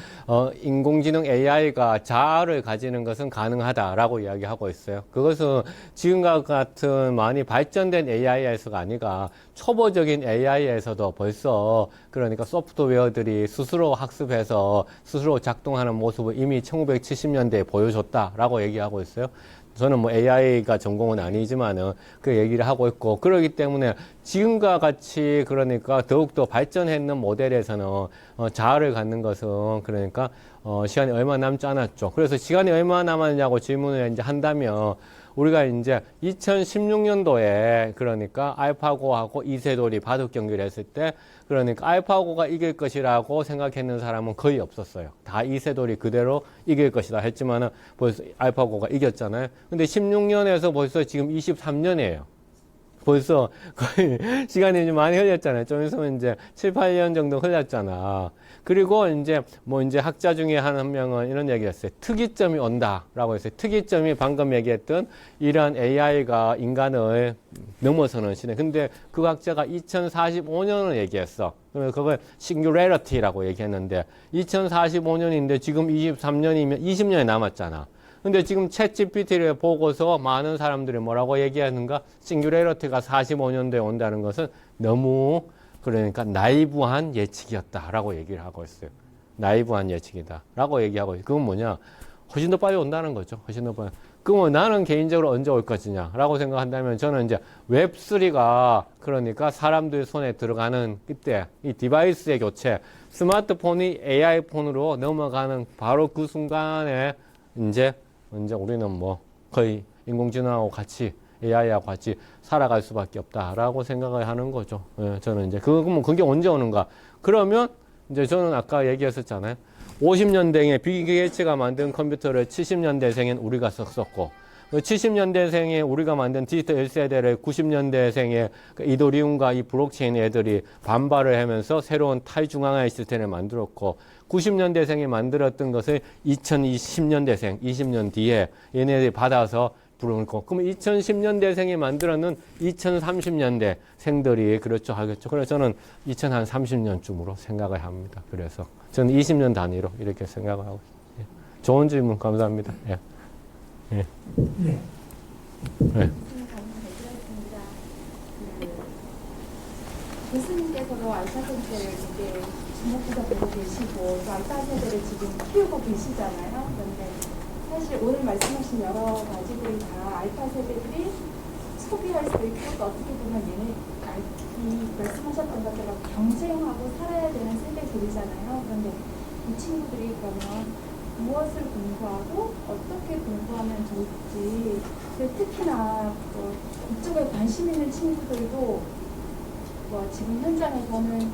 인공지능 AI가 자아를 가지는 것은 가능하다라고 이야기하고 있어요. 그것은 지금과 같은 많이 발전된 AI에서가 아니라 초보적인 AI에서도 벌써 그러니까 소프트웨어들이 스스로 학습해서 스스로 작동하는 모습을 이미 1970년대에 보여줬다라고 얘기하고 있어요. 저는 뭐 AI가 전공은 아니지만은 그 얘기를 하고 있고, 그러기 때문에 지금과 같이 그러니까 더욱더 발전했는 모델에서는 자아를 갖는 것은 그러니까 시간이 얼마 남지 않았죠. 그래서 시간이 얼마 남았냐고 질문을 이제 한다면 우리가 이제 2016년도에 그러니까 알파고하고 이세돌이 바둑 경기를 했을 때 그러니까 알파고가 이길 것이라고 생각했는 사람은 거의 없었어요. 다 이세돌이 그대로 이길 것이다 했지만은 벌써 알파고가 이겼잖아요. 근데 16년에서 벌써 지금 23년이에요. 벌써 거의 시간이 좀 많이 흘렸잖아요. 좀 있으면 이제 7, 8년 정도 흘렸잖아. 그리고 이제 뭐 이제 학자 중에 한 명은 이런 얘기를 했어요. 특이점이 온다라고 했어요. 특이점이 방금 얘기했던 이러한 AI가 인간을 넘어서는 시대. 근데 그 학자가 2045년을 얘기했어. 그러면 그걸 싱귤레러티라고 얘기했는데 2045년인데 지금 23년이면 20년이 남았잖아. 근데 지금 챗 GPT를 보고서 많은 사람들이 뭐라고 얘기하는가? 싱귤레러티가 45년도에 온다는 것은 너무 그러니까 나이브한 예측이었다라고 얘기를 하고 있어요. 나이브한 예측이다라고 얘기하고 있어요. 그건 뭐냐? 훨씬 더 빨리 온다는 거죠. 훨씬 더 빨리. 그러면 나는 개인적으로 언제 올 것이냐라고 생각한다면 저는 이제 웹3가 그러니까 사람들 손에 들어가는 그때 이 디바이스의 교체, 스마트폰이 AI 폰으로 넘어가는 바로 그 순간에 이제 우리는 뭐 거의 인공지능하고 같이 AI하고 같이 살아갈 수밖에 없다라고 생각을 하는 거죠. 예, 저는 이제 그러면 그게 언제 오는가? 그러면 이제 저는 아까 얘기했었잖아요. 50년대에 빌 게이츠가 만든 컴퓨터를 70년대생인 우리가 썼었고, 70년대생에 우리가 만든 디지털 1세대를 90년대생의 이더리움과 이 블록체인 애들이 반발을 하면서 새로운 탈중앙화 시스템을 만들었고, 90년대생이 만들었던 것을 2020년대생, 20년 뒤에 얘네들이 받아서 부르는 거. 그럼 2010년대생이 만들었는 2030년대 생들이 그렇죠 하겠죠. 그래서 저는 2030년쯤으로 생각을 합니다. 그래서 저는 20년 단위로 이렇게 생각을 하고 있습니다. 예. 좋은 질문 감사합니다. 예. 예. 예. 네. 교수님께서도 알파 세대를 이제 주목해서 보고 계시고 또 알파 세대를 지금 키우고 계시잖아요. 그런데 사실 오늘 말씀하신 여러 가지들이 다 알파 세대들이 소비할 수 있고 또 어떻게 보면 얘네 이 말씀하셨던 것처럼 경쟁하고 살아야 되는 세대들이잖아요. 그런데 이 친구들이 그러면 무엇을 공부하고 어떻게 공부하면 좋을지, 특히나 이쪽에 관심 있는 친구들도 지금 현장에서는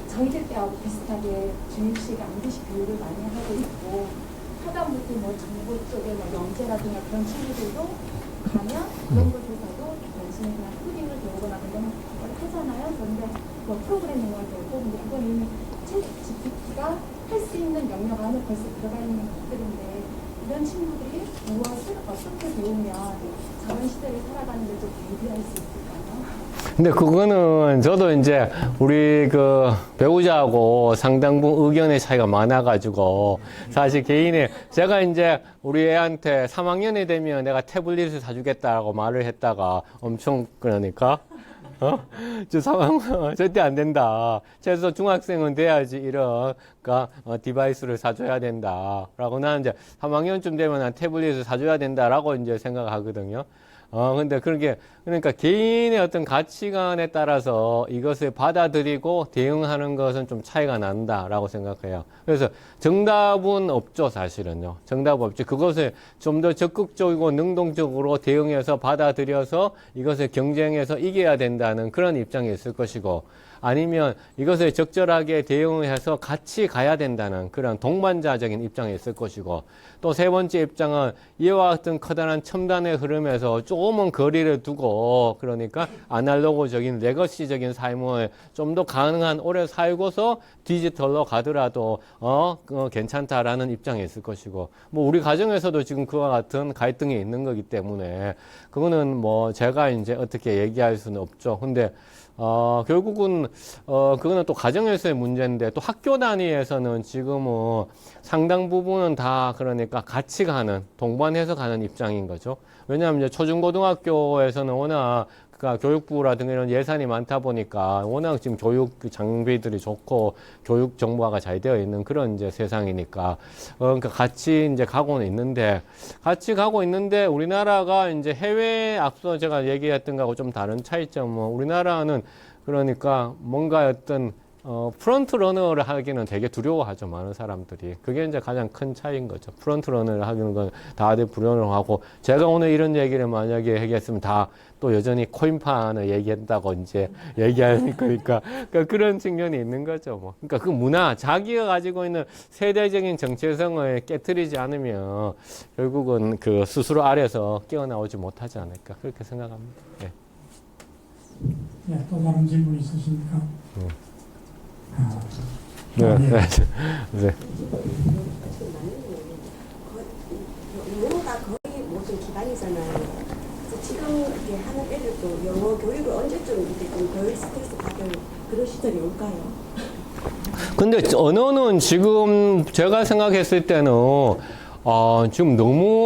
저희들 때하고 비슷하게 주입식, 암기식 교육을 많이 하고 있고, 하다못해 정보 쪽에 영재라든가 그런 친구들도 가면 그런 곳에서도 단순히 그냥 코딩을 배우거나 그런 걸 하잖아요. 그런데 프로그래밍을 배우고, 근데 그건 이미 챗 GPT가 할 수 있는 영역 안에 벌써 들어가 있는 것들인데, 이런 친구들이 무엇을 어떻게 배우면 저런 시대를 살아가는 데 좀 대비할 수 있을까요? 근데 그거는 저도 이제 우리 그 배우자하고 상당 부분 의견의 차이가 많아가지고 사실 개인의 제가 이제 우리 애한테 3학년이 되면 내가 태블릿을 사주겠다라고 말을 했다가 엄청 그러니까 저 상황 절대 안 된다. 최소 중학생은 돼야지 이런 디바이스를 사줘야 된다라고 나는 이제 3학년쯤 되면 난 태블릿을 사줘야 된다라고 이제 생각하거든요. 근데 그러니까 개인의 어떤 가치관에 따라서 이것을 받아들이고 대응하는 것은 좀 차이가 난다라고 생각해요. 그래서 정답은 없죠, 사실은요. 정답 없지. 그것을 좀 더 적극적이고 능동적으로 대응해서 받아들여서 이것을 경쟁해서 이겨야 된다는 그런 입장이 있을 것이고, 아니면 이것을 적절하게 대응해서 같이 가야 된다는 그런 동반자적인 입장이 있을 것이고, 또 세 번째 입장은 이와 같은 커다란 첨단의 흐름에서 조금은 거리를 두고, 그러니까 아날로그적인 레거시적인 삶을 좀 더 가능한 오래 살고서 디지털로 가더라도 괜찮다라는 입장이 있을 것이고, 뭐 우리 가정에서도 지금 그와 같은 갈등이 있는 거기 때문에 그거는 뭐 제가 이제 어떻게 얘기할 수는 없죠. 근데 결국은, 그거는 또 가정에서의 문제인데, 또 학교 단위에서는 지금은 상당 부분은 다 그러니까 같이 가는, 동반해서 가는 입장인 거죠. 왜냐하면 이제 초중고등학교에서는 워낙 그러니까 교육부라든가 이런 예산이 많다 보니까 워낙 지금 교육 장비들이 좋고 교육 정보화가 잘 되어 있는 그런 이제 세상이니까 그러니까 같이 이제 가고는 있는데 우리나라가 이제 해외 앞서 제가 얘기했던 거하고 좀 다른 차이점은 우리나라는 그러니까 뭔가 어떤 프론트 러너를 하기는 되게 두려워하죠, 많은 사람들이. 그게 이제 가장 큰 차이인 거죠. 프론트 러너를 하기는 건 다들 불안하고, 제가 오늘 이런 얘기를 만약에 얘기했으면 다 또 여전히 코인판을 얘기했다고 이제 얘기할 거니까, 그런 측면이 있는 거죠, 뭐. 그러니까 그 문화, 자기가 가지고 있는 세대적인 정체성을 깨트리지 않으면 결국은 그 스스로 아래서 깨어나오지 못하지 않을까, 그렇게 생각합니다. 네. 예, 또 다른 질문 있으십니까? 네. 네. 네. 영어가 거의 모든 기반이잖아요. 그래서 지금 이렇게 하는 애들도 영어 교육을 언제쯤 이렇게 좀 덜 스트레스 받을 그런 시절이 올까요? 근데 언어는 지금 제가 생각했을 때는 지금 너무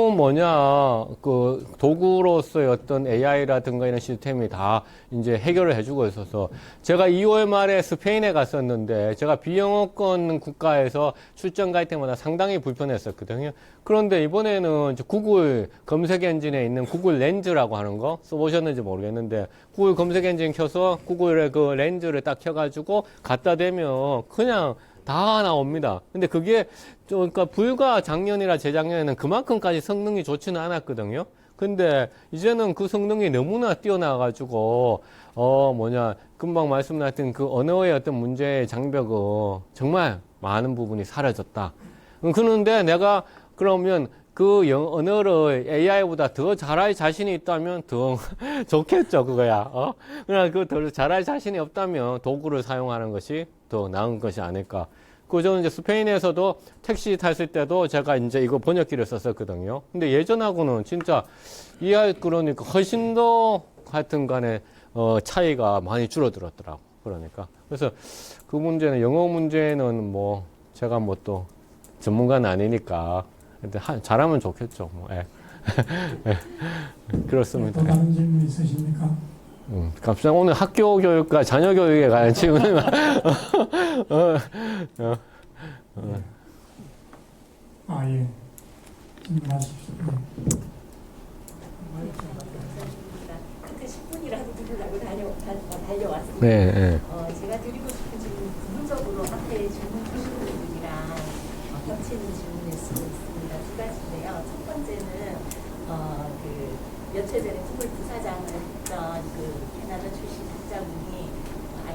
그 도구로서의 어떤 AI라든가 이런 시스템이 다 이제 해결을 해주고 있어서, 제가 2월 말에 스페인에 갔었는데 제가 비영어권 국가에서 출장 갈 때마다 상당히 불편했었거든요. 그런데 이번에는 이제 구글 검색 엔진에 있는 구글 렌즈라고 하는 거 써보셨는지 모르겠는데, 구글 검색 엔진 켜서 구글의 그 렌즈를 딱 켜가지고 갖다 대면 그냥 다 나옵니다. 근데 그게 그러니까 불과 작년이나 재작년에는 그만큼까지 성능이 좋지는 않았거든요. 근데 이제는 그 성능이 너무나 뛰어나가지고 금방 말씀드렸던 그 언어의 어떤 문제의 장벽은 정말 많은 부분이 사라졌다. 그런데 내가 그러면 그 언어를 AI보다 더 잘할 자신이 있다면 더 좋겠죠, 그거야. 그러나 그 더 잘할 자신이 없다면 도구를 사용하는 것이 더 나은 것이 아닐까. 저는 이제 스페인에서도 택시 탔을 때도 제가 이제 이거 번역기를 썼었거든요. 근데 예전하고는 진짜 그러니까 훨씬 더 하여튼 간에 차이가 많이 줄어들었더라고. 그러니까. 그래서 그 문제는, 영어 문제는 뭐 제가 뭐 또 전문가는 아니니까. 근데 잘하면 좋겠죠. 뭐. 예. 그렇습니다. 또 다른 질문 있으십니까? 갑자기 오늘 학교 교육과 자녀 교육에 관한 질문을 예. 질문하십시오. 끝에 10분이라도 들으려고 달려왔습니다. 네, 네. 제가 드리고 싶은 질문, 부분적으로 앞에 질문 주신 분들이랑 겹치는 질문일 수도 있습니다. 두 가지인데요. 첫 번째는 며칠 전에 구글 부사장을 했던 그 캐나다 출신 학자분이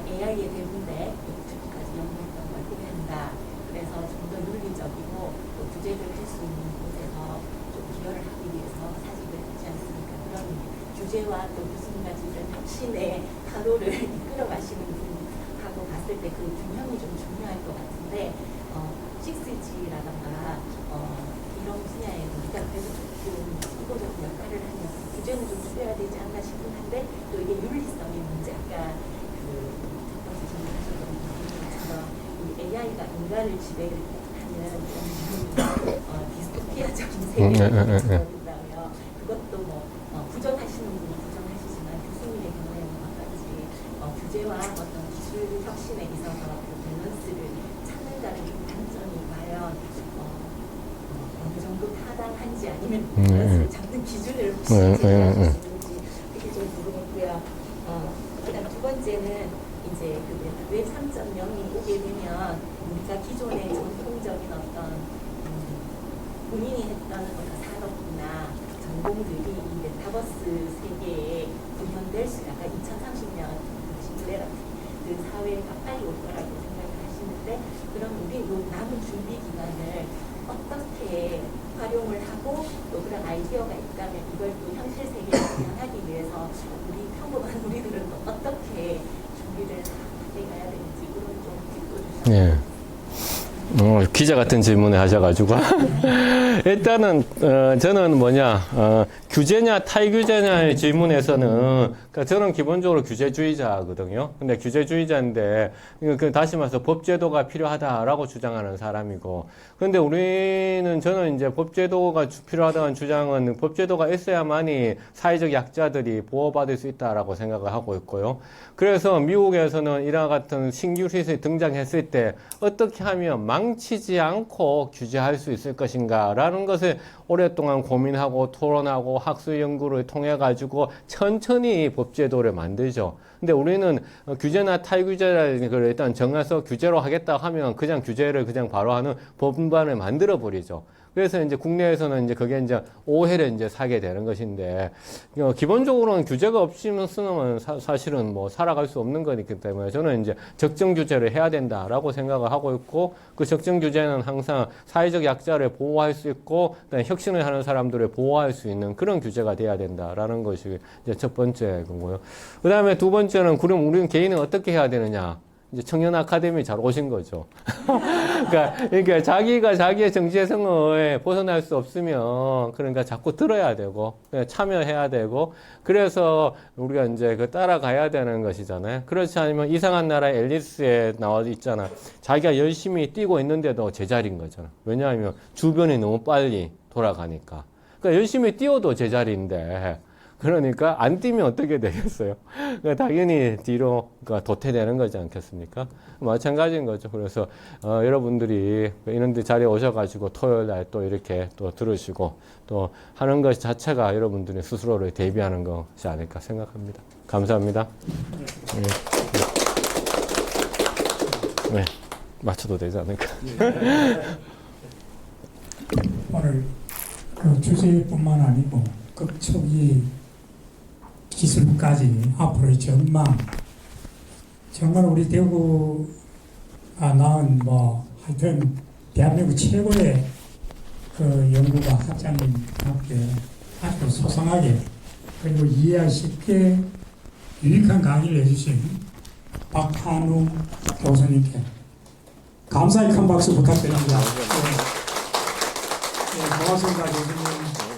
AI의 대부분에 지금까지 연구했던 걸 후회한다. 그래서 좀 더 윤리적이고 또 구제를 할 수 있는 곳에서 좀 기여를 하기 위해서 사직을 하지 않습니까? 그런 규제와 또 무슨 가지 혁신의 하루를 이끌어가시는 분하고 봤을 때 그 균형이 좀 중요할 것 같은데 6G라던가 이런 분야에 우리가 그래도 조금 선도적인 역할을 하면 규제는 좀 줄여야 되지 않나 싶긴 한데, 또 이게 윤리성의 문제, 아까 첫 번째 질문하셨던 것처럼 이 AI가 인간을 지배하는 디스토피아적인 세계를 보인다며, 그것도 뭐 부정하시는 분은 부정하시지만 교수님의 경우에는 어떤지 규제와 어떤 기술 혁신에 있어서 그 밸런스를 찾는다는 관점이 과연 어느 정도 타당한지, 아니면 밸런스를 잡는 기준을 혹시 제시하실 수 있는지 2.0이 오게 되면 우리가 기존의 전통적인 어떤 본인이 했던 어떤 산업이나 전공들이 이 메타버스 세계에 구현될 수 약간 2030년 시대라 그 사회가 빨리 올 거라고 생각을 하시는데 그럼 우리 요 남은 준비 기간을 어떻게 활용을 하고 또 그런 아이디어가 있다면 이걸 또 현실 세계에 구현하기 위해서 우리 평범한 우리들은 또 어떻게 준비를 해가야 되는지 그런 좀 팁도 주시면 예. 기자 같은 질문을 하셔가지고 일단은 저는 규제냐 탈규제냐의 질문에서는 그러니까 저는 기본적으로 규제주의자거든요. 근데 규제주의자인데 다시 말해서 법제도가 필요하다라고 주장하는 사람이고, 근데 저는 이제 법제도가 필요하다는 주장은 법제도가 있어야만이 사회적 약자들이 보호받을 수 있다라고 생각을 하고 있고요. 그래서 미국에서는 이와 같은 신규 시설이 등장했을 때 어떻게 하면 망치지 않고 규제할 수 있을 것인가 라는 것을 오랫동안 고민하고 토론하고 학술 연구를 통해 가지고 천천히 법제도를 만들죠. 근데 우리는 규제나 탈규제를 일단 정해서 규제로 하겠다 하면 그냥 규제를 그냥 바로 하는 법안을 만들어 버리죠. 그래서 이제 국내에서는 이제 그게 이제 오해를 이제 사게 되는 것인데, 기본적으로는 규제가 없이는 쓰는 사실은 뭐 살아갈 수 없는 거기 때문에 저는 이제 적정 규제를 해야 된다라고 생각을 하고 있고, 그 적정 규제는 항상 사회적 약자를 보호할 수 있고, 그다음에 혁신을 하는 사람들을 보호할 수 있는 그런 규제가 돼야 된다라는 것이 이제 첫 번째 거고요. 그 다음에 두 번째는 그럼 우리는 개인은 어떻게 해야 되느냐? 이제 청년 아카데미 잘 오신 거죠. 그러니까 자기가 자기의 정체성을 벗어날 수 없으면 그러니까 자꾸 들어야 되고 참여해야 되고, 그래서 우리가 이제 따라가야 되는 것이잖아요. 그렇지 않으면 이상한 나라의 앨리스에 나와 있잖아. 자기가 열심히 뛰고 있는데도 제자리인 거잖아. 왜냐하면 주변이 너무 빨리 돌아가니까. 그러니까 열심히 뛰어도 제자리인데. 그러니까 안 뛰면 어떻게 되겠어요? 그러니까 당연히 뒤로 도태되는 거지 않겠습니까? 마찬가지인 거죠. 그래서 여러분들이 이런 데 자리에 오셔가지고 토요일 날 또 이렇게 또 들으시고 또 하는 것 자체가 여러분들이 스스로를 대비하는 것이 아닐까 생각합니다. 감사합니다. 네, 맞춰도 되지 않을까? 오늘 그 주제뿐만 아니고 극초기 기술까지 앞으로의 전망, 정말 우리 대구가 낳은 하여튼 대한민국 최고의 그 연구가 학자님답게 아주 소상하게 그리고 이해하기 쉽게 유익한 강의를 해주신 박한웅 교수님께 감사의 큰 박수 부탁드립니다. 네, 고맙습니다, 교수님.